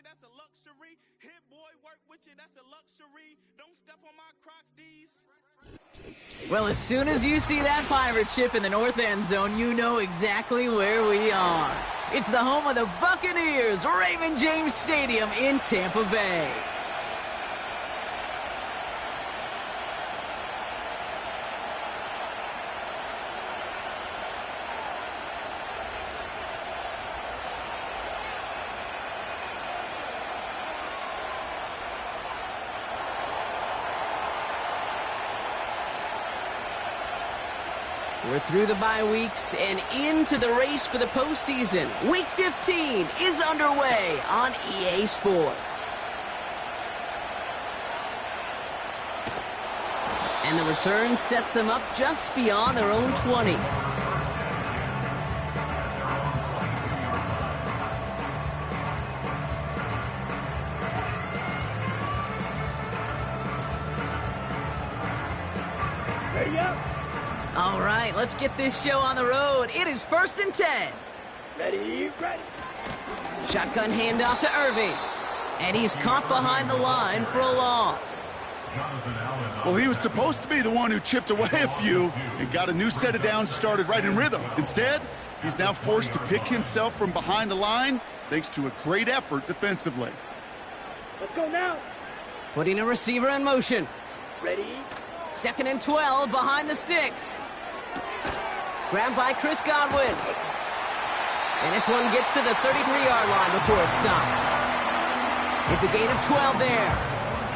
that's a luxury. Hit boy, work with you, that's a luxury. Don't step on my Crocs, D's. Well, as soon as you see that pirate ship in the north end zone, you know exactly where we are. It's the home of the Buccaneers, Raymond James Stadium in Tampa Bay. We're through the bye weeks and into the race for the postseason. Week 15 is underway on EA Sports. And the return sets them up just beyond their own 20. Ready up. All right, let's get this show on the road. It is 1st and 10. Ready. Shotgun handoff to Irving. And he's caught behind the line for a loss. Well, he was supposed to be the one who chipped away a few and got a new set of downs started right in rhythm. Instead, he's now forced to pick himself from behind the line thanks to a great effort defensively. Let's go now. Putting a receiver in motion. Ready. 2nd and 12 behind the sticks. Grabbed by Chris Godwin. And this one gets to the 33-yard line before it's stopped. It's a gain of 12 there.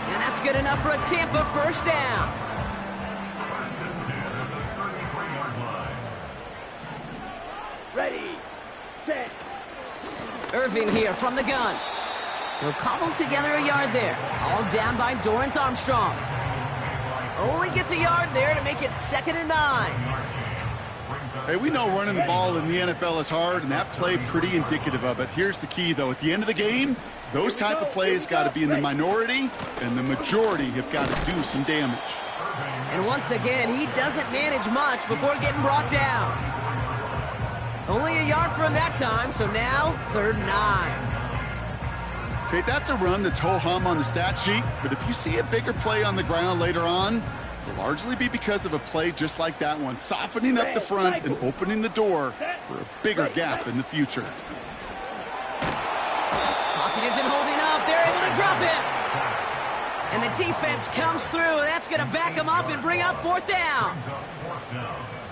And that's good enough for a Tampa first down. Ready. Set. Irving here from the gun. He'll cobble together a yard there. All down by Dorrance Armstrong. Only gets a yard there to make it 2nd and 9. Hey, we know running the ball in the NFL is hard, and that play pretty indicative of it. Here's the key, though. At the end of the game, those type of plays got to be in the minority, and the majority have got to do some damage. And once again, he doesn't manage much before getting brought down. Only a yard for him that time, so now 3rd and 9. Okay, that's a run that's ho-hum on the stat sheet, but if you see a bigger play on the ground later on, it'll largely be because of a play just like that one, softening up the front and opening the door for a bigger gap in the future. Pocket isn't holding up. They're able to drop it. And the defense comes through. That's going to back them up and bring up 4th down.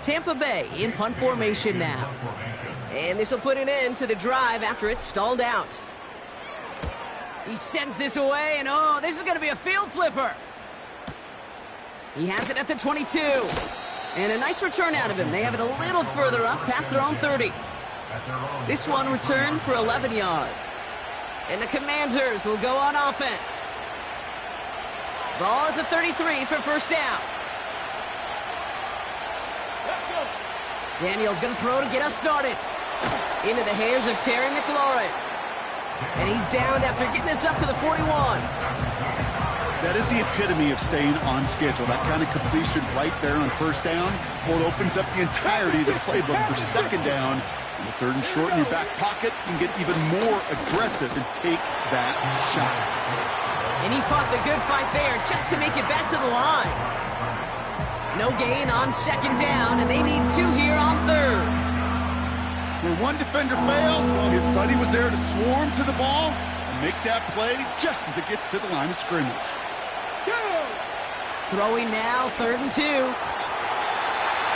Tampa Bay in punt formation now. And this will put an end to the drive after it's stalled out. He sends this away, and oh, this is going to be a field flipper. He has it at the 22. And a nice return out of him. They have it a little further up past their own 30. This one returned for 11 yards. And the Commanders will go on offense. Ball at the 33 for first down. Daniel's going to throw to get us started. Into the hands of Terry McLaurin. And he's down after getting this up to the 41. That is the epitome of staying on schedule. That kind of completion right there on first down. Well, it opens up the entirety of the playbook for 2nd down. And the 3rd and short in your back pocket, you can get even more aggressive and take that shot. And he fought the good fight there just to make it back to the line. No gain on 2nd down, and they need 2 here on 3rd. Where one defender failed, well, his buddy was there to swarm to the ball and make that play just as it gets to the line of scrimmage. Throwing now, 3rd and 2.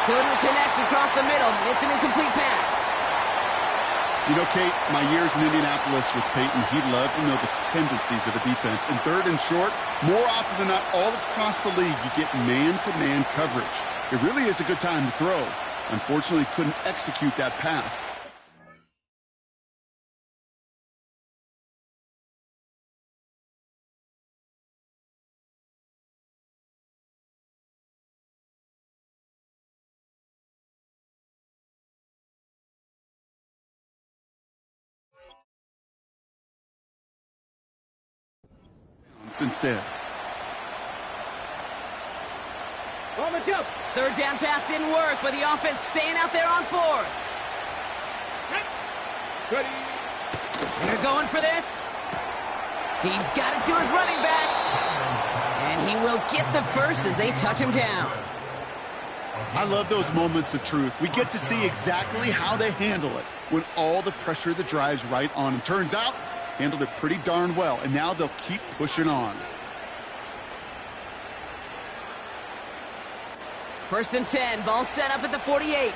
Couldn't connect across the middle. It's an incomplete pass. You know, Kate, my years in Indianapolis with Peyton, he loved to know the tendencies of a defense. In 3rd and short, more often than not, all across the league, you get man-to-man coverage. It really is a good time to throw. Unfortunately, couldn't execute that pass. Instead. On the jump. 3rd down pass didn't work, but the offense staying out there on 4th. Ready. They're going for this. He's got it to his running back. And he will get the first as they touch him down. I love those moments of truth. We get to see exactly how they handle it when all the pressure that drives right on them. Turns out, handled it pretty darn well, and now they'll keep pushing on. 1st and 10, ball set up at the 48.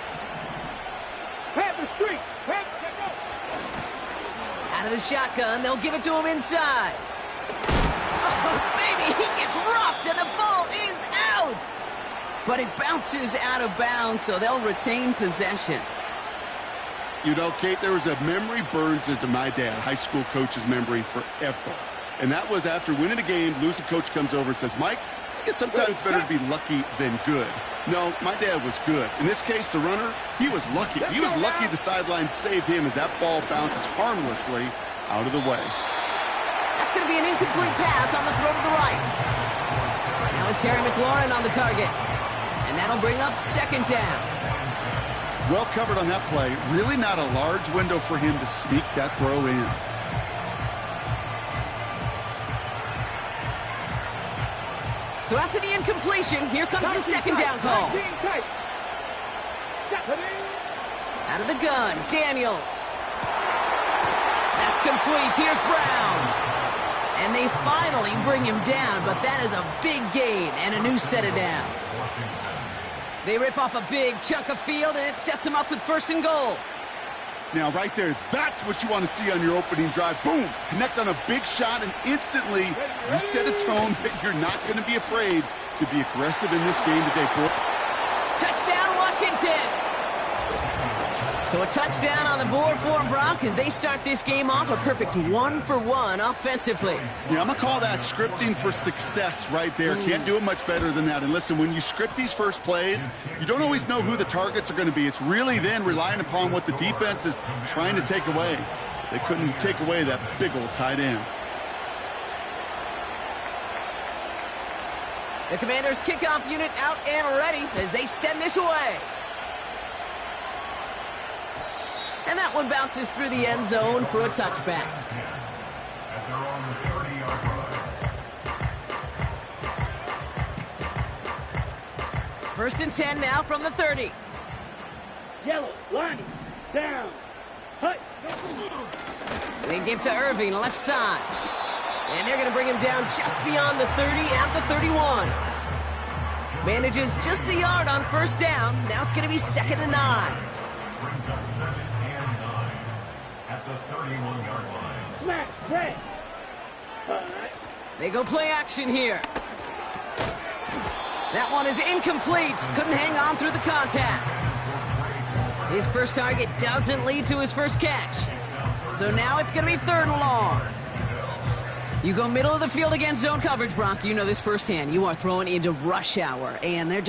Have the street. Out of the shotgun, they'll give it to him inside. Oh, baby, he gets rocked and the ball is out. But it bounces out of bounds, so they'll retain possession. You know, Kate, there was a memory burns into my dad, high school coach's memory forever. And that was after winning a game, losing coach comes over and says, Mike, I guess sometimes better to be lucky than good. No, my dad was good. In this case, the runner, he was lucky. He was lucky the sideline saved him as that ball bounces harmlessly out of the way. That's going to be an incomplete pass on the throw to the right. Now is Terry McLaurin on the target. And that'll bring up 2nd down. Well covered on that play. Really not a large window for him to sneak that throw in. So after the incompletion, here comes the 2nd down call. Out of the gun, Daniels. That's complete. Here's Brown. And they finally bring him down, but that is a big gain and a new set of downs. They rip off a big chunk of field, and it sets them up with 1st and goal. Now, right there, that's what you want to see on your opening drive. Boom! Connect on a big shot, and instantly you set a tone that you're not going to be afraid to be aggressive in this game today, boy. Touchdown, Washington! So a touchdown on the board for them, Brock, as they start this game off a perfect 1-for-1 offensively. Yeah, I'm going to call that scripting for success right there. Can't do it much better than that. And listen, when you script these first plays, you don't always know who the targets are going to be. It's really then relying upon what the defense is trying to take away. They couldn't take away that big old tight end. The Commanders' kickoff unit out and ready as they send this away. And that one bounces through the end zone for a touchback. 1st and 10 now from the 30. Yellow, lining, down. Hut. They give to Irving, left side. And they're going to bring him down just beyond the 30 at the 31. Manages just a yard on 1st down. Now it's going to be 2nd and 9. Smash, press. They go play action here. That one is incomplete. Couldn't hang on through the contact. His first target doesn't lead to his first catch. So now it's going to be 3rd and long. You go middle of the field against zone coverage, Brock. You know this firsthand. You are throwing into rush hour, and there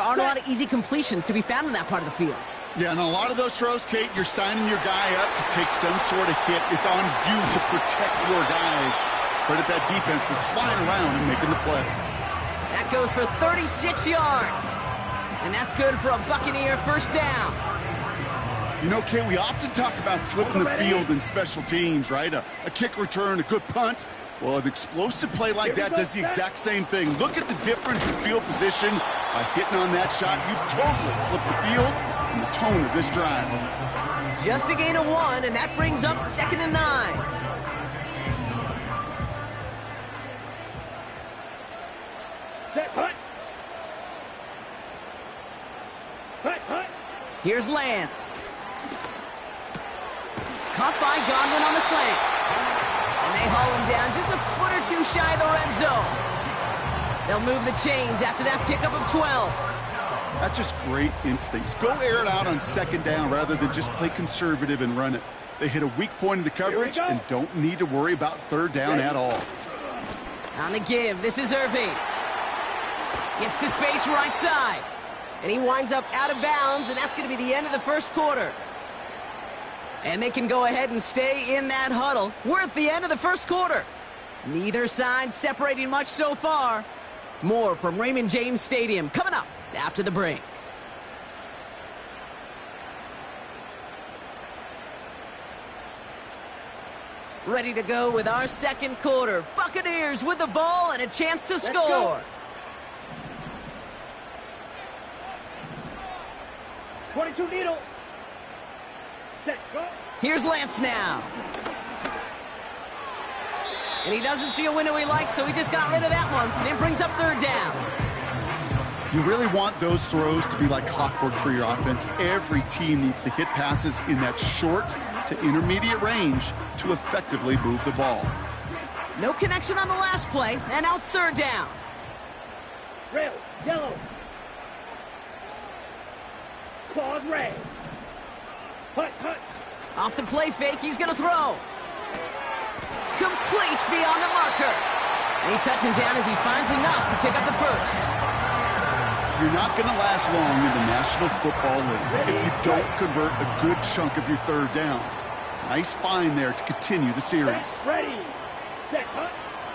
aren't a lot of easy completions to be found in that part of the field. Yeah, and a lot of those throws, Kate, you're signing your guy up to take some sort of hit. It's on you to protect your guys. Credit that defense for flying around and making the play. That goes for 36 yards. And that's good for a Buccaneer 1st down. You know, Kate, we often talk about flipping the field in special teams, right? A kick return, a good punt. Well, an explosive play like that does the exact same thing. Look at the difference in field position. By hitting on that shot, you've totally flipped the field and the tone of this drive. Just a gain of 1, and that brings up 2nd and 9. Set, hut. Hut, hut. Here's Lance. Caught by Godwin on the slant. And they haul him down just a foot or 2 shy of the red zone. They'll move the chains after that pickup of 12. That's just great instincts. Go air it out on 2nd down rather than just play conservative and run it. They hit a weak point in the coverage and don't need to worry about 3rd down at all. On the give, this is Irving. Gets to space right side. And he winds up out of bounds, and that's going to be the end of the 1st quarter. And they can go ahead and stay in that huddle. We're at the end of the 1st quarter. Neither side separating much so far. More from Raymond James Stadium coming up after the break. Ready to go with our second quarter. Buccaneers with the ball and a chance to score. Go. 22 needle. Set, go. Here's Lance now. And he doesn't see a window he likes, so he just got rid of that one. And brings up third down. You really want those throws to be like clockwork for your offense. Every team needs to hit passes in that short to intermediate range to effectively move the ball. No connection on the last play, and now it's third down. Red, yellow. Claws red. Hut, hut. Off the play fake, he's going to throw. Complete beyond the marker. And he touches him down as he finds enough to pick up the first. You're not going to last long in the National Football League if you don't convert a good chunk of your third downs. Nice find there to continue the series. Ready. Set, hut.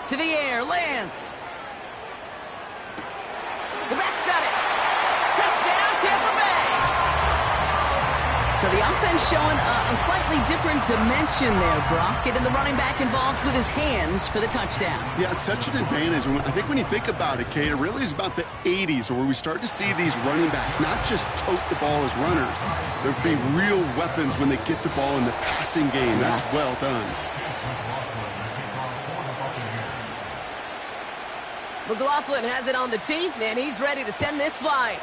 To the air, Lance. The back's got it. Touchdown, Tampa Bay. So the offense showing a slightly different dimension there, Brock. Getting the running back involved with his hands for the touchdown. Yeah, it's such an advantage. I think when you think about it, Kate, it really is about the 80s where we start to see these running backs not just tote the ball as runners. They'll be real weapons when they get the ball in the passing game. That's well done. McLaughlin has it on the tee, and he's ready to send this flying.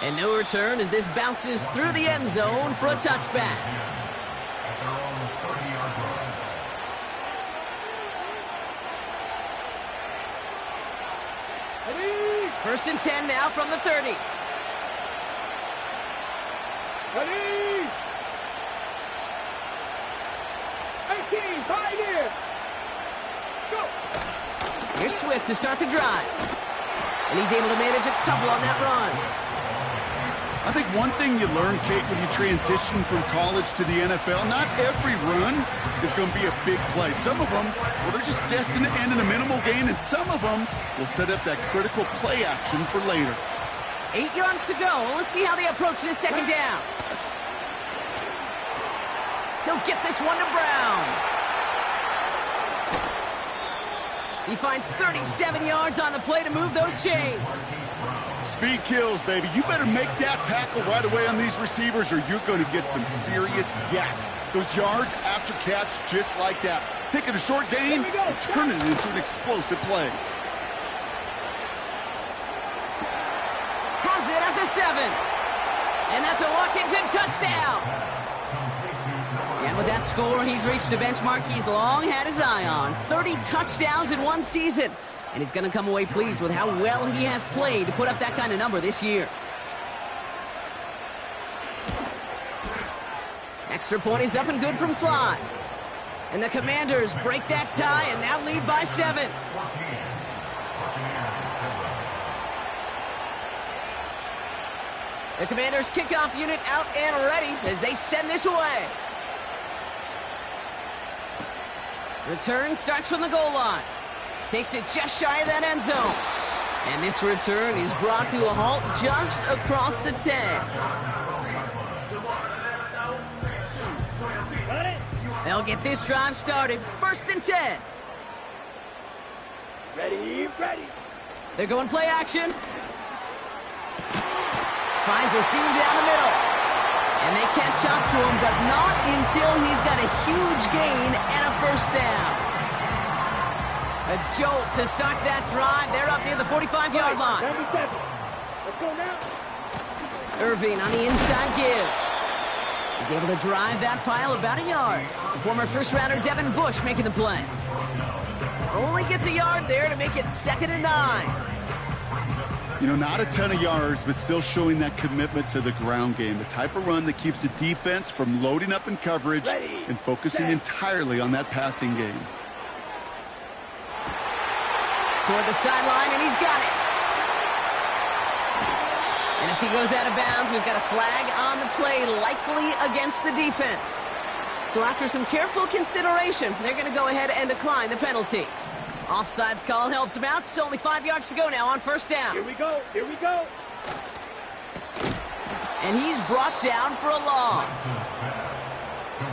And no return as this bounces through the end zone for a touchback. First and 10 now from the 30. Ready. 18, pioneer. Go. Here's Swift to start the drive. And he's able to manage a couple on that run. I think one thing you learn, Kate, when you transition from college to the NFL, not every run is going to be a big play. Some of them, well, they're just destined to end in a minimal gain, and some of them will set up that critical play action for later. 8 yards to go. Let's see how they approach this second down. He'll get this one to Brown. He finds 37 yards on the play to move those chains. Speed kills, baby. You better make that tackle right away on these receivers or you're going to get some serious yak. Those yards after catch just like that. Taking a short gain and turning it into an explosive play. Has it at the 7. And that's a Washington touchdown. And with that score, he's reached a benchmark he's long had his eye on. 30 touchdowns in one season. And he's going to come away pleased with how well he has played to put up that kind of number this year. Extra point is up and good from slot. And the Commanders break that tie and now lead by 7. The Commanders kickoff unit out and ready as they send this away. Return starts from the goal line. Takes it just shy of that end zone. And this return is brought to a halt just across the 10. They'll get this drive started. First and 10. Ready, ready. They're going play action. Finds a seam down the middle. And they catch up to him, but not until he's got a huge gain and a first down. A jolt to start that drive. They're up near the 45-yard line. 77. Let's go now. Irving on the inside give. He's able to drive that pile about a yard. Former first-rounder Devin Bush making the play. Only gets a yard there to make it 2nd and 9. You know, not a ton of yards, but still showing that commitment to the ground game. The type of run that keeps the defense from loading up in coverage and focusing entirely on that passing game. Toward the sideline, and he's got it. And as he goes out of bounds, we've got a flag on the play, likely against the defense. So after some careful consideration, they're going to go ahead and decline the penalty. Offsides call helps him out. It's only 5 yards to go now on first down. Here we go, here we go. And he's brought down for a loss.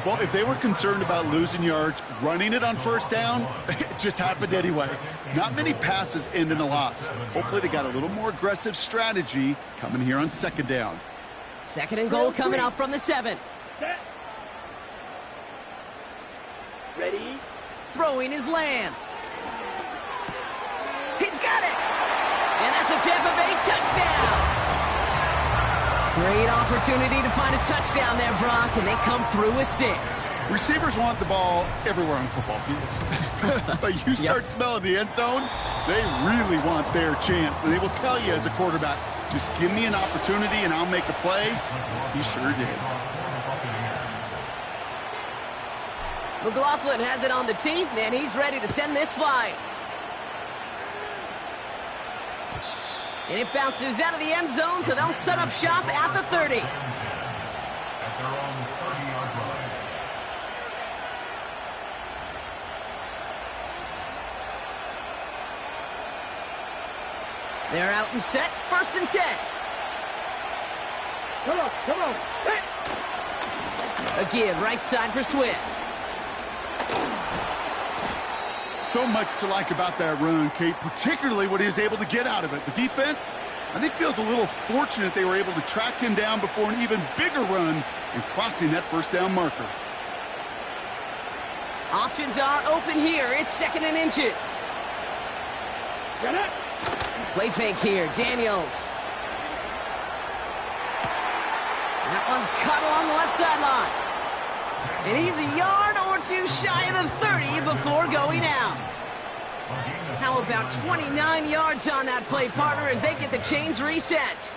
Well, if they were concerned about losing yards, running it on first down, it just happened anyway. Not many passes end in a loss. Hopefully they got a little more aggressive strategy coming here on second down. Second and goal coming up from the 7. Set. Ready. Throwing his Lance. He's got it! And that's a Tampa Bay touchdown! Great opportunity to find a touchdown there, Brock, and they come through with 6. Receivers want the ball everywhere on the football field. But you start smelling the end zone, they really want their chance. And they will tell you as a quarterback, just give me an opportunity and I'll make a play. He sure did. McLaughlin has it on the tee, and he's ready to send this flying. And it bounces out of the end zone, so they'll set up shop at the 30. At their own 30-yard line. They're out and set, 1st and 10. Come on. Set. A give right side for Swift. So much to like about that run, Kate, particularly what he was able to get out of it. The defense, I think, feels a little fortunate they were able to track him down before an even bigger run and crossing that first down marker. Options are open here. It's 2nd and inches. Get it. Play fake here, Daniels. That one's caught along the left sideline. And he's a yard or two shy of the 30 before going out. How about 29 yards on that play, partner, as they get the chains reset?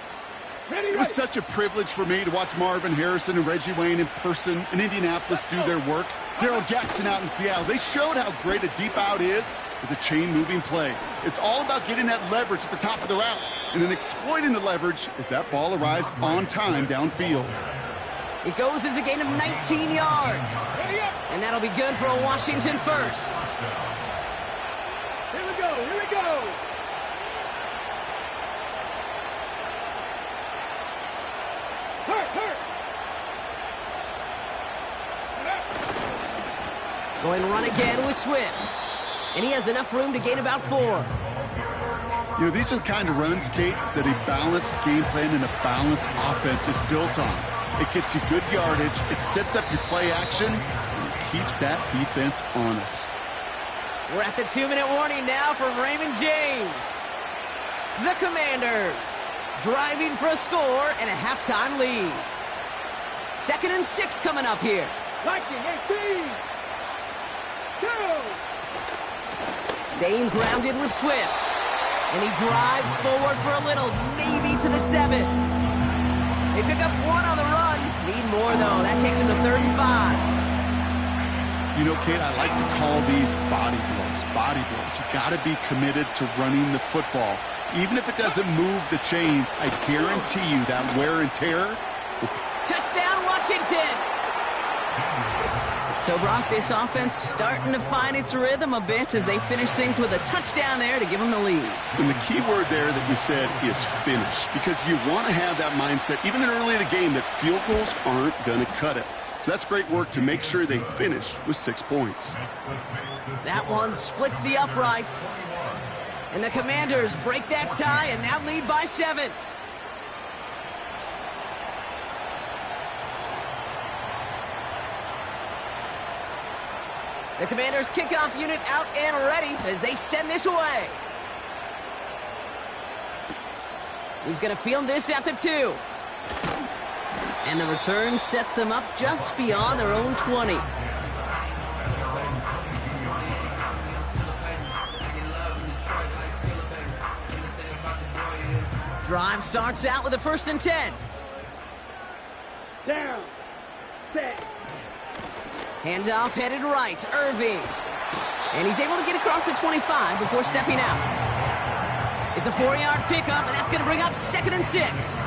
It was such a privilege for me to watch Marvin Harrison and Reggie Wayne in person in Indianapolis do their work. Darrell Jackson out in Seattle. They showed how great a deep out is as a chain-moving play. It's all about getting that leverage at the top of the route and then exploiting the leverage as that ball arrives on time downfield. It goes as a gain of 19 yards. And that'll be good for a Washington first. Here we go. Hurt. Going to run again with Swift. And he has enough room to gain about 4. You know, these are the kind of runs, Kate, that a balanced game plan and a balanced offense is built on. It gets you good yardage, it sets up your play action, and it keeps that defense honest. We're at the 2-minute warning now from Raymond James. The Commanders driving for a score and a halftime lead. 2nd and 6 coming up here. Liking 18. Go. Staying grounded with Swift. And he drives forward for a little, maybe to the 7. They pick up 1 on the run. Need more, though. That takes him to 3rd and 5. You know, Kate, I like to call these body blows. Body blows. You got to be committed to running the football. Even if it doesn't move the chains, I guarantee you that wear and tear. Touchdown, Washington! So, Brock, this offense starting to find its rhythm a bit as they finish things with a touchdown there to give them the lead. And the key word there that you said is finish, because you want to have that mindset, even early in the game, that field goals aren't going to cut it. So that's great work to make sure they finish with 6 points. That one splits the uprights. And the Commanders break that tie and now lead by 7. The Commanders' kickoff unit out and ready as they send this away. He's going to field this at the 2. And the return sets them up just beyond their own 20. Drive starts out with a 1st and 10. Down. Set. Handoff headed right, Irving. And he's able to get across the 25 before stepping out. It's a 4-yard pickup, and that's going to bring up 2nd and 6.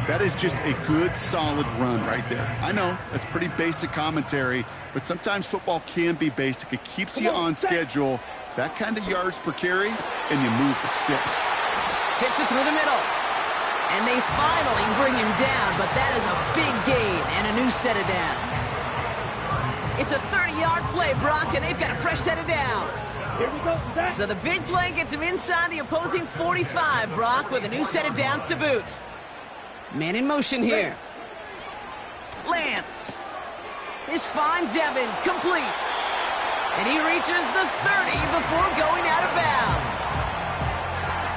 That is just a good, solid run right there. I know, that's pretty basic commentary, but sometimes football can be basic. It keeps you on schedule, that kind of yards per carry, and you move the sticks. Fits it through the middle. And they finally bring him down, but that is a big gain and a new set of downs. It's a 30-yard play, Brock, and they've got a fresh set of downs. Here we go, Zach. So the big play gets him inside the opposing 45, Brock, with a new set of downs to boot. Man in motion here. Lance. This finds Evans, complete. And he reaches the 30 before going out of bounds.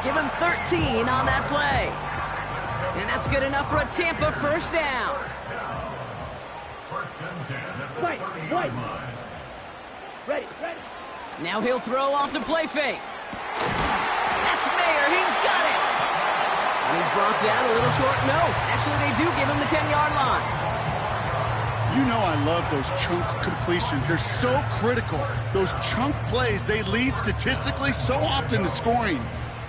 Give him 13 on that play. And that's good enough for a Tampa first down. White. Ready. Now he'll throw off the play fake. That's Mayer. He's got it. And he's brought down a little short. No, actually they do give him the 10-yard line. You know I love those chunk completions. They're so critical. Those chunk plays, they lead statistically so often to scoring.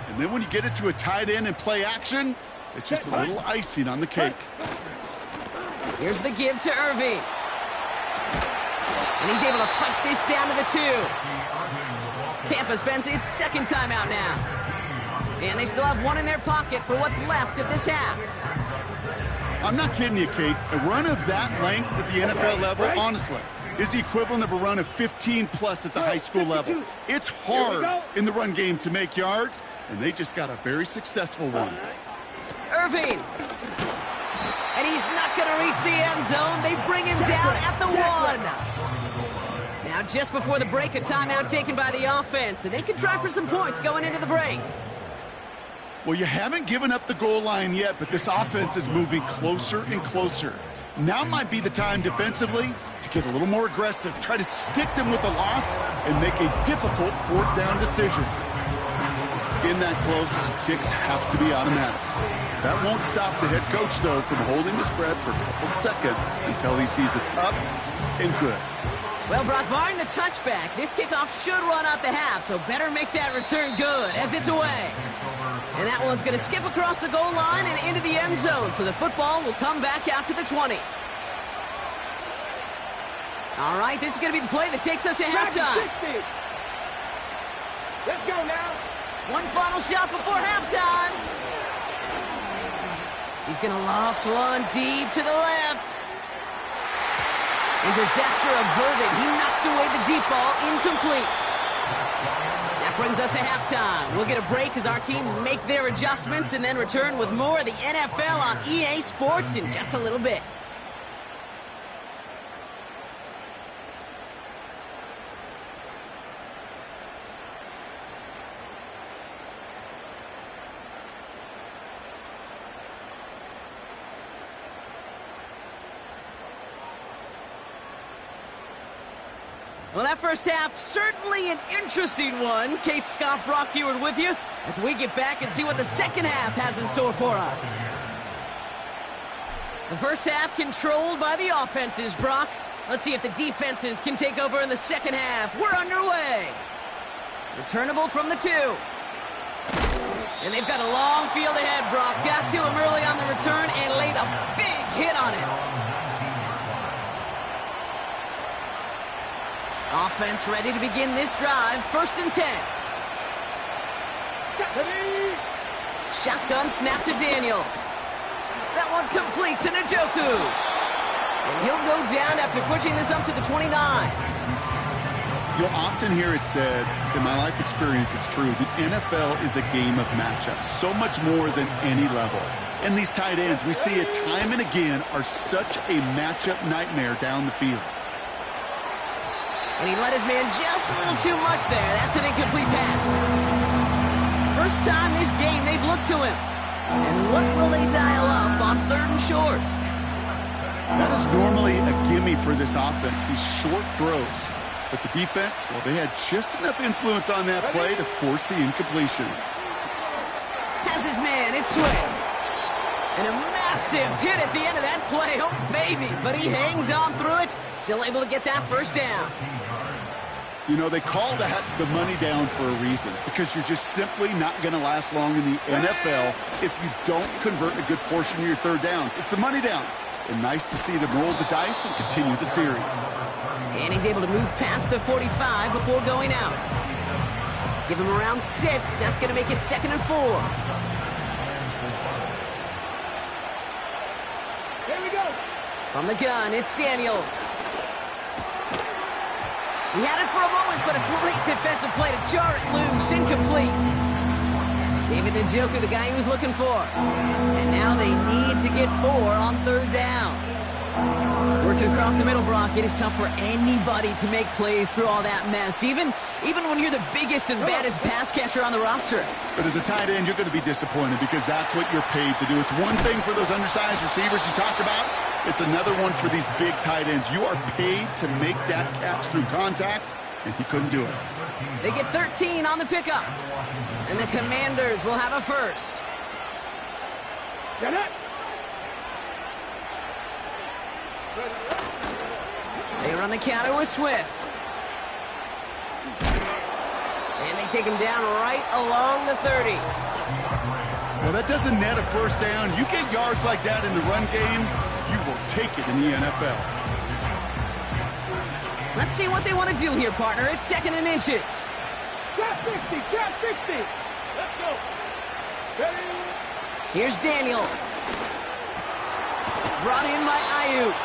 And then when you get it to a tight end and play action, it's just a little icing on the cake. Here's the give to Irving. And he's able to fight this down to the 2. Tampa spends its second timeout now. And they still have one in their pocket for what's left of this half. I'm not kidding you, Kate. A run of that length at the NFL level, honestly, is the equivalent of a run of 15-plus at the high school level. It's hard in the run game to make yards, and they just got a very successful one. Irving. And he's not going to reach the end zone. They bring him down at the 1. Now, just before the break, a timeout taken by the offense, and they can try for some points going into the break. Well, you haven't given up the goal line yet, but this offense is moving closer and closer. Now might be the time defensively to get a little more aggressive, try to stick them with the loss, and make a difficult fourth down decision. In that close, kicks have to be automatic. That won't stop the head coach, though, from holding his breath for a couple seconds until he sees it's up and good. Well, Brock, barring the touchback, this kickoff should run out the half, so better make that return good as it's away. And that one's going to skip across the goal line and into the end zone, so the football will come back out to the 20. All right, this is going to be the play that takes us to halftime. Let's go now. One final shot before halftime. He's going to loft one deep to the left. And disaster averted. He knocks away the deep ball, incomplete. That brings us to halftime. We'll get a break as our teams make their adjustments and then return with more of the NFL on EA Sports in just a little bit. Well, that first half, certainly an interesting one. Kate, Scott, Brock Heward with you as we get back and see what the second half has in store for us. The first half controlled by the offenses, Brock. Let's see if the defenses can take over in the second half. We're underway. Returnable from the 2. And they've got a long field ahead, Brock. Got to him early on the return and laid a big hit on it. Offense ready to begin this drive. 1st and 10. Shotgun snap to Daniels. That one complete to Njoku. And he'll go down after pushing this up to the 29. You'll often hear it said, in my life experience, it's true, the NFL is a game of matchups, so much more than any level. And these tight ends, we see it time and again, are such a matchup nightmare down the field. And he let his man just a little too much there. That's an incomplete pass. First time this game they've looked to him. And what will they dial up on 3rd and short? That is normally a gimme for this offense, these short throws. But the defense, well, they had just enough influence on that play to force the incompletion. Has his man, it's Swift. And a massive hit at the end of that play. Oh, baby. But he hangs on through it. Still able to get that first down. You know, they call that the money down for a reason, because you're just simply not going to last long in the NFL if you don't convert a good portion of your 3rd downs. It's the money down. And nice to see them roll the dice and continue the series. And he's able to move past the 45 before going out. Give him around 6. That's going to make it 2nd and 4. Here we go. From the gun, it's Daniels. He had it for a moment, but a great defensive play to jar it loose. Incomplete. David Njoku, the guy he was looking for. And now they need to get 4 on 3rd down. Working across the middle, Brock, it is tough for anybody to make plays through all that mess, even when you're the biggest and baddest pass catcher on the roster. But as a tight end, you're going to be disappointed because that's what you're paid to do. It's one thing for those undersized receivers you talk about. It's another one for these big tight ends. You are paid to make that catch through contact, and he couldn't do it. They get 13 on the pickup, and the Commanders will have a first. Get it. They run the counter with Swift. And they take him down right along the 30. Well, that doesn't net a first down. You get yards like that in the run game, you will take it in the NFL. Let's see what they want to do here, partner. It's 2nd and inches. Got 60. Got 60. Let's go. Ready. Here's Daniels. Brought in by Ayuk.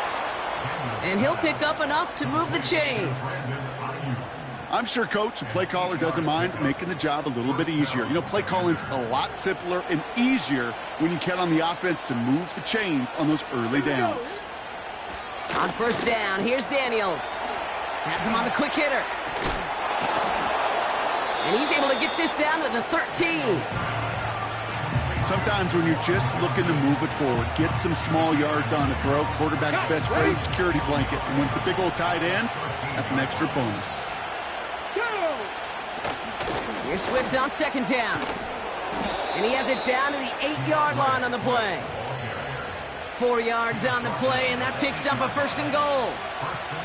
And he'll pick up enough to move the chains. I'm sure Coach, the play caller, doesn't mind making the job a little bit easier. You know, play calling's a lot simpler and easier when you count on the offense to move the chains on those early downs. On 1st down, here's Daniels. Has him on the quick hitter. And he's able to get this down to the 13. Sometimes when you're just looking to move it forward, get some small yards on the throw, quarterback's best friend, security blanket. And when it's a big old tight end, that's an extra bonus. Here's Swift on 2nd down. And he has it down to the 8-yard line on the play. 4 yards on the play, and that picks up a 1st and goal.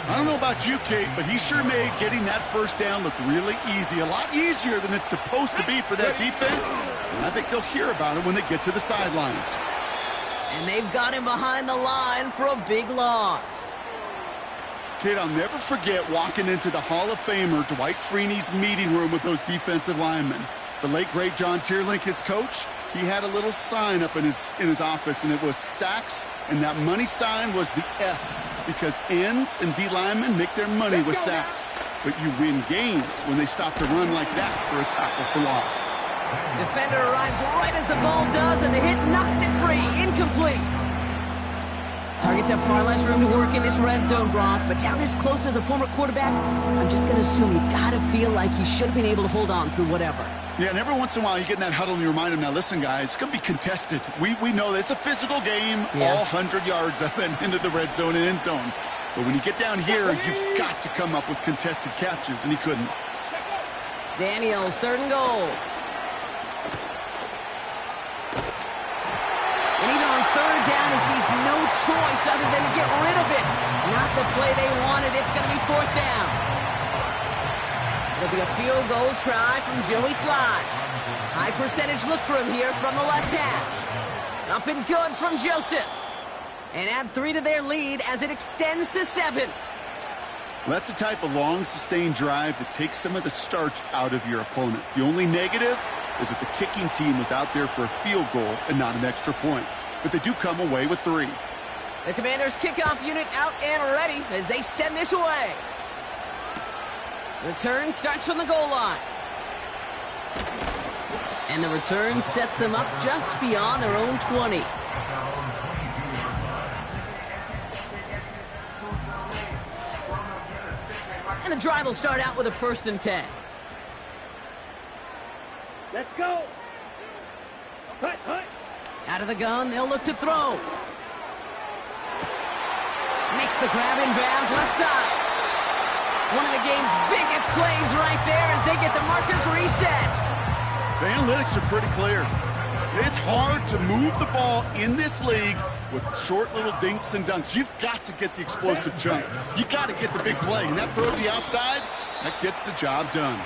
I don't know about you, Kate, but he sure made getting that first down look really easy. A lot easier than it's supposed to be for that defense. And I think they'll hear about it when they get to the sidelines. And they've got him behind the line for a big loss. Kate, I'll never forget walking into the Hall of Famer Dwight Freeney's meeting room with those defensive linemen. The late, great John Tierlink, his coach, he had a little sign up in his office, and it was sacks, and that money sign was the S, because ends and D linemen make their money with sacks. But you win games when they stop the run like that for a tackle for loss. Defender arrives right as the ball does, and the hit knocks it free. Incomplete. Targets have far less room to work in this red zone, Brock, but down this close as a former quarterback, I'm just going to assume you got to feel like he should have been able to hold on through whatever. Yeah, and every once in a while you get in that huddle and you remind them, now listen, guys, it's going to be contested. We know this. It's a physical game, all 100 yards up and into the red zone and end zone. But when you get down here, you've got to come up with contested catches, and he couldn't. Daniels, 3rd and goal. And even on 3rd down, he sees no choice other than to get rid of it. Not the play they wanted. It's going to be 4th down. It'll be a field goal try from Joey Slye. High percentage look for him here from the left hash. Up and good from Joseph. And add 3 to their lead as it extends to 7. Well, that's the type of long, sustained drive that takes some of the starch out of your opponent. The only negative is that the kicking team was out there for a field goal and not an extra point. But they do come away with 3. The Commanders' kickoff unit out and ready as they send this away. Return starts from the goal line. And the return sets them up just beyond their own 20. And the drive will start out with a 1st and 10. Let's go. Hut, hut. Out of the gun, they'll look to throw. Makes the grab in bounds left side. One of the game's biggest plays right there as they get the markers reset. The analytics are pretty clear. It's hard to move the ball in this league with short little dinks and dunks. You've got to get the explosive chunk. You got to get the big play. And that throw to the outside, that gets the job done.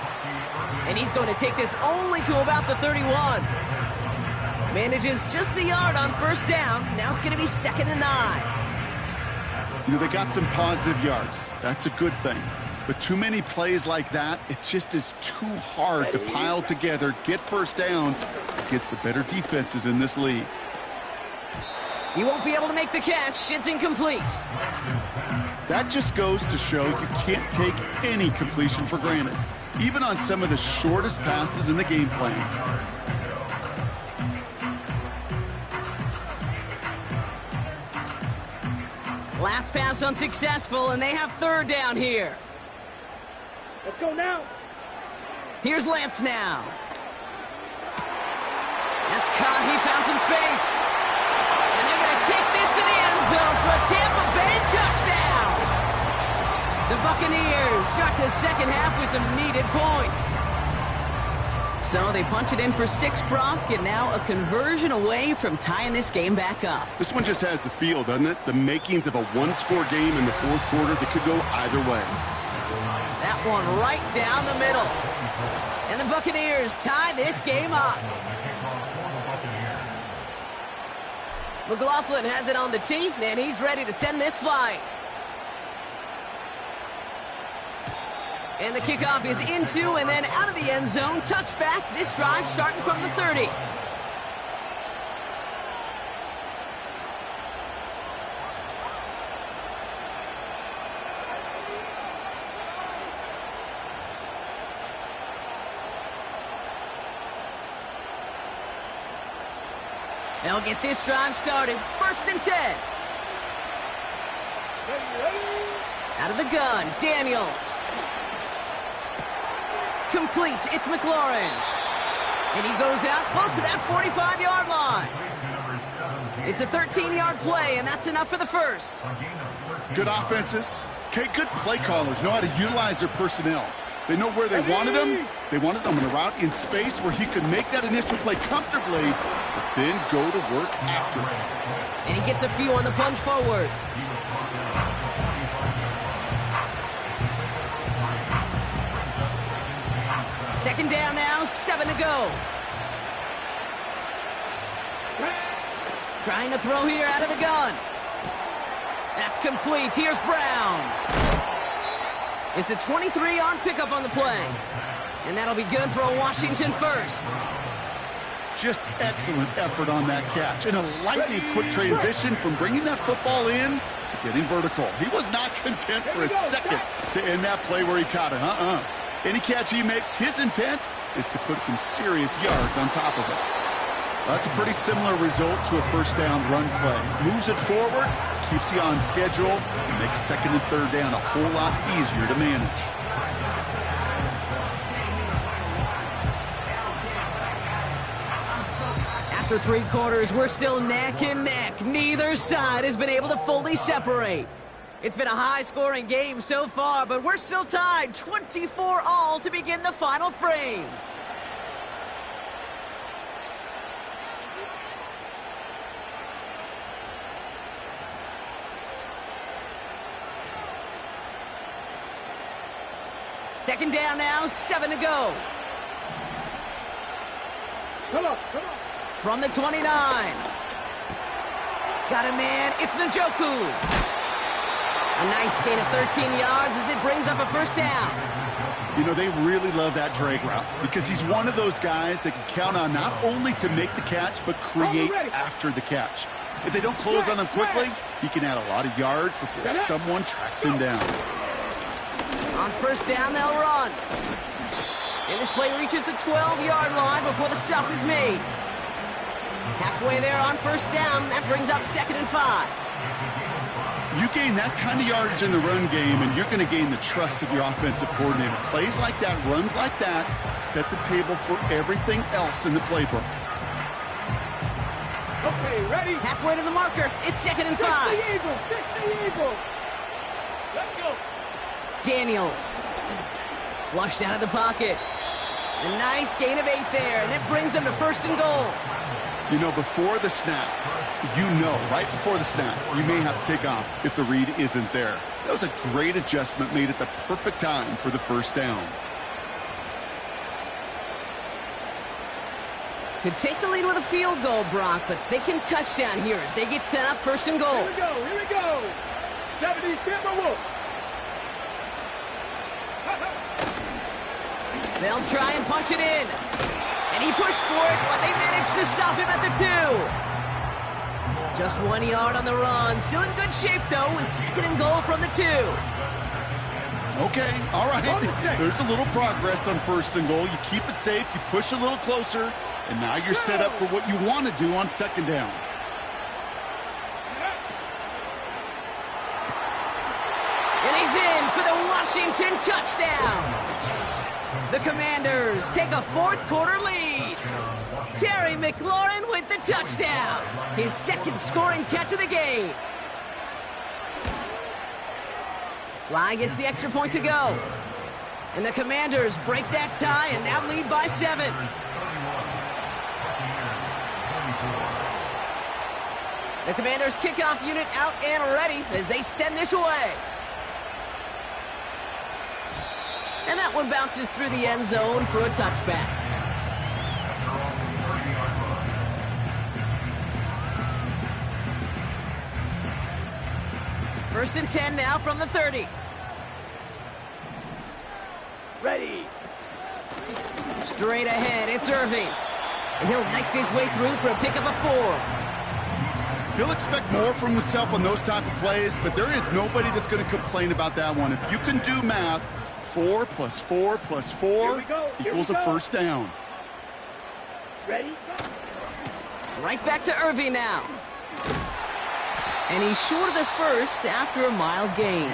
And he's going to take this only to about the 31. Manages just a yard on 1st down. Now it's going to be 2nd and 9. You know, they got some positive yards. That's a good thing. But too many plays like that, it just is too hard to pile together, get 1st downs against the better defenses in this league. He won't be able to make the catch. It's incomplete. That just goes to show you can't take any completion for granted, even on some of the shortest passes in the game plan. Last pass unsuccessful, and they have third down here. Let's go now. Here's Lance now. That's caught. He found some space. And they're going to take this to the end zone for a Tampa Bay touchdown. The Buccaneers start the second half with some needed points. So they punch it in for 6, Brock, and now a conversion away from tying this game back up. This one just has the feel, doesn't it? The makings of a one-score game in the fourth quarter that could go either way. That one right down the middle. And the Buccaneers tie this game up. McLaughlin has it on the tee, and he's ready to send this flight. And the kickoff is into and then out of the end zone. Touchback, this drive starting from the 30. They'll get this drive started. 1st and 10. Out of the gun, Daniels. Complete, it's McLaurin. And he goes out close to that 45-yard line. It's a 13-yard play, and that's enough for the first. Good offenses. Okay, good play callers know how to utilize their personnel. They know where they wanted him. They wanted him in a route in space where he could make that initial play comfortably, but then go to work after it. And he gets a few on the plunge forward. Second down now, 7 to go. Trying to throw here out of the gun. That's complete. Here's Brown. It's a 23-yard pickup on the play. And that'll be good for a Washington first. Just excellent effort on that catch. And a lightning quick transition from bringing that football in to getting vertical. He was not content for a second to end that play where he caught it. Any catch he makes, his intent is to put some serious yards on top of it. That's a pretty similar result to a first down run play. Moves it forward, keeps you on schedule, and makes second and third down a whole lot easier to manage. After 3 quarters, we're still neck and neck. Neither side has been able to fully separate. It's been a high-scoring game so far, but we're still tied 24-all to begin the final frame. Second down now, 7 to go. Come on. From the 29. Got a man, it's Njoku. A nice gain of 13 yards as it brings up a first down. You know, they really love that drag route because he's one of those guys that can count on not only to make the catch, but create after the catch. If they don't close on him quickly, he can add a lot of yards before someone tracks him down. On first down, they'll run. And this play reaches the 12-yard line before the stop is made. Halfway there on first down, that brings up 2nd and 5. You gain that kind of yardage in the run game, and you're going to gain the trust of your offensive coordinator. Plays like that, runs like that, set the table for everything else in the playbook. Okay, ready? Halfway to the marker, it's 2nd and 5. Fix the eagle. Let's go. Daniels. Flushed out of the pocket. A nice gain of 8 there, and it brings them to 1st and goal. You know, before the snap, right before the snap, you may have to take off if the read isn't there. That was a great adjustment made at the perfect time for the first down. Could take the lead with a field goal, Brock, but thinking touchdown here as they get set up 1st and goal. Here we go. 70 Timberwolves. They'll try and punch it in. And he pushed for it, but they managed to stop him at the 2. Just 1 yard on the run. Still in good shape, though, with 2nd and goal from the 2. Okay, all right. There's a little progress on 1st and goal. You keep it safe, you push a little closer, and now you're set up for what you want to do on 2nd down. And he's in for the Washington touchdown. The Commanders take a 4th quarter lead. Terry McLaurin with the touchdown. His 2nd scoring catch of the game. Sly gets the extra point to go. And the Commanders break that tie and now lead by 7. The Commanders kickoff unit out and ready as they send this away. And that one bounces through the end zone for a touchback. First and 10 now from the 30. Ready. Straight ahead, it's Irving. And he'll knife his way through for a pickup of 4. He'll expect more from himself on those type of plays, but there is nobody that's going to complain about that one. If you can do math, 4 plus 4 plus 4 equals a 1st down. Ready. Right back to Irving now. And he's short of the 1st after a mild gain.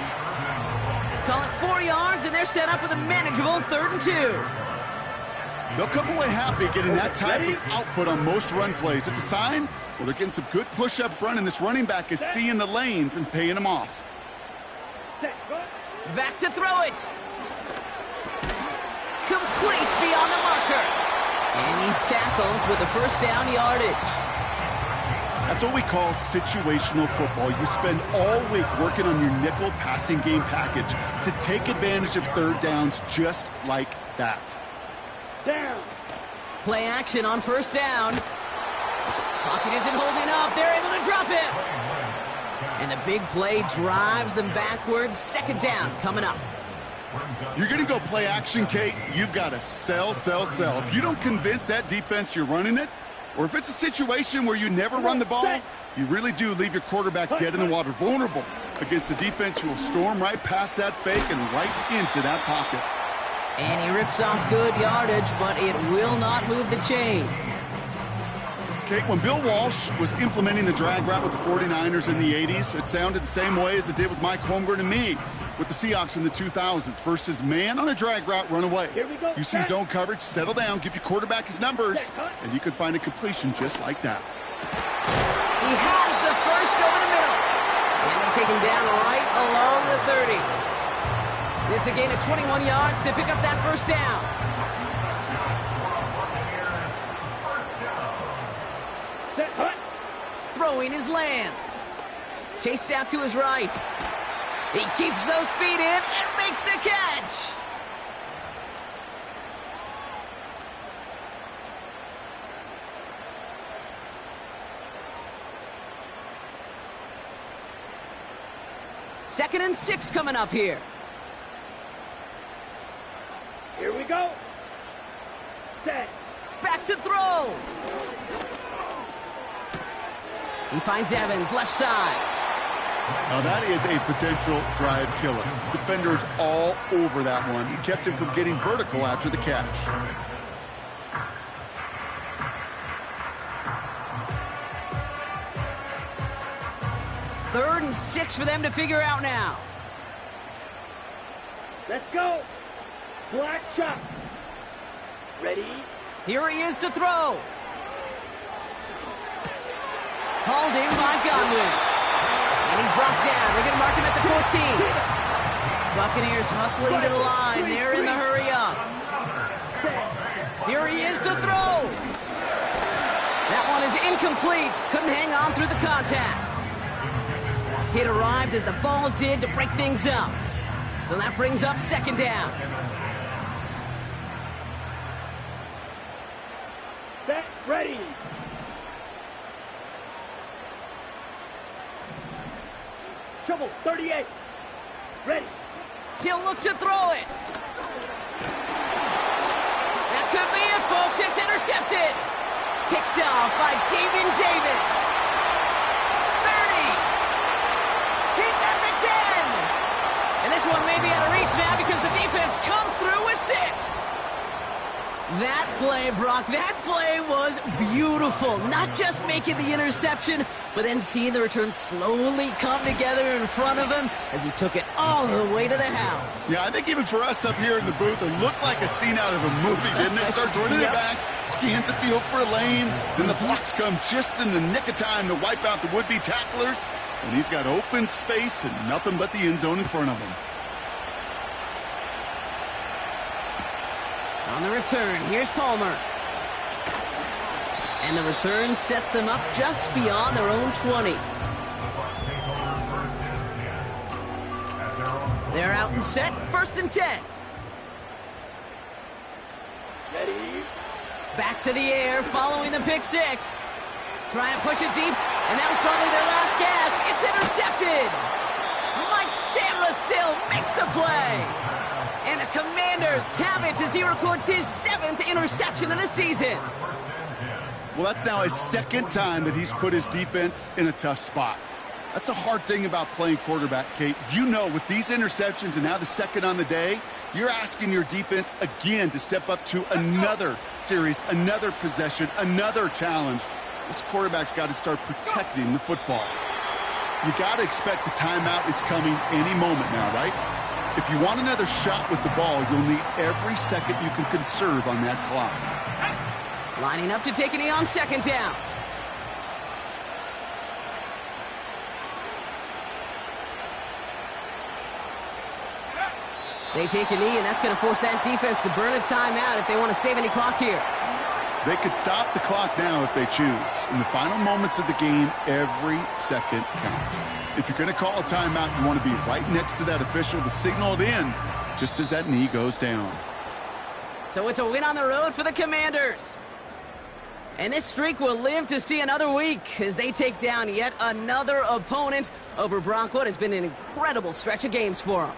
Call it 4 yards, and they're set up with a manageable 3rd and 2. They'll come away happy getting that type of output on most run plays. It's a sign, well, they're getting some good push up front, and this running back is seeing the lanes and paying them off. Back to throw it. Complete beyond the marker. And he's tackled with a 1st down yardage. That's what we call situational football. You spend all week working on your nickel passing game package to take advantage of 3rd downs just like that. Down. Play action on 1st down. Pocket isn't holding up. They're able to drop it. And the big play drives them backwards. 2nd down coming up. You're going to go play action, Kate. You've got to sell, sell, sell. If you don't convince that defense you're running it, or if it's a situation where you never run the ball, you really do leave your quarterback dead in the water, vulnerable against a defense who will storm right past that fake and right into that pocket. And he rips off good yardage, but it will not move the chains. Kate, when Bill Walsh was implementing the drag route with the 49ers in the 80s, it sounded the same way as it did with Mike Holmgren and me with the Seahawks in the 2000s versus man on a drag route, run away. You see zone coverage, settle down, give your quarterback his numbers, and you can find a completion just like that. He has the 1st over the middle. And they take him down right along the 30. It's a gain of 21 yards to pick up that 1st down. Throwing his Lance. Chased out to his right. He keeps those feet in and makes the catch. Second and 6 coming up here. Here we go. Set. Back to throw. He finds Evans, left side. Now that is a potential drive killer. Defenders all over that one. He kept him from getting vertical after the catch. Third and 6 for them to figure out now. Let's go. Black chop. Ready. Here he is to throw. Hauled in by Godwin. And he's brought down. They're going to mark him at the 14. Buccaneers hustling to the line. They're in the hurry up. Here he is to throw. That one is incomplete. Couldn't hang on through the contact. Hit arrived as the ball did to break things up. So that brings up 2nd down. Set. Ready. Trouble. 38. Ready. He'll look to throw it. That could be it, folks. It's intercepted. Picked off by Jamin Davis. watch now because the defense comes through with 6. That play, Brock, that play was beautiful. Not just making the interception, but then seeing the return slowly come together in front of him as he took it all the way to the house. Yeah, I think even for us up here in the booth, it looked like a scene out of a movie, didn't it? Starts running it back, scans the field for a lane, then the blocks come just in the nick of time to wipe out the would-be tacklers, and he's got open space and nothing but the end zone in front of him. On the return, here's Palmer. And the return sets them up just beyond their own 20. They're out and set, 1st and 10. Ready. Back to the air, following the pick 6. Trying to push it deep, and that was probably their last gasp. It's intercepted. Mike Sandra still makes the play. And the Commanders have it as he records his 7th interception of the season. Well, that's now his 2nd time that he's put his defense in a tough spot. That's a hard thing about playing quarterback, Kate. You know, with these interceptions and now the 2nd on the day, you're asking your defense again to step up to another series, another possession, another challenge. This quarterback's got to start protecting the football. You got to expect the timeout is coming any moment now, right? If you want another shot with the ball, you'll need every second you can conserve on that clock. Lining up to take a knee on 2nd down. They take a knee, and that's going to force that defense to burn a timeout if they want to save any clock here. They could stop the clock now if they choose. In the final moments of the game, every second counts. If you're going to call a timeout, you want to be right next to that official to signal it in just as that knee goes down. So it's a win on the road for the Commanders. And this streak will live to see another week as they take down yet another opponent over Brock. What has been an incredible stretch of games for them.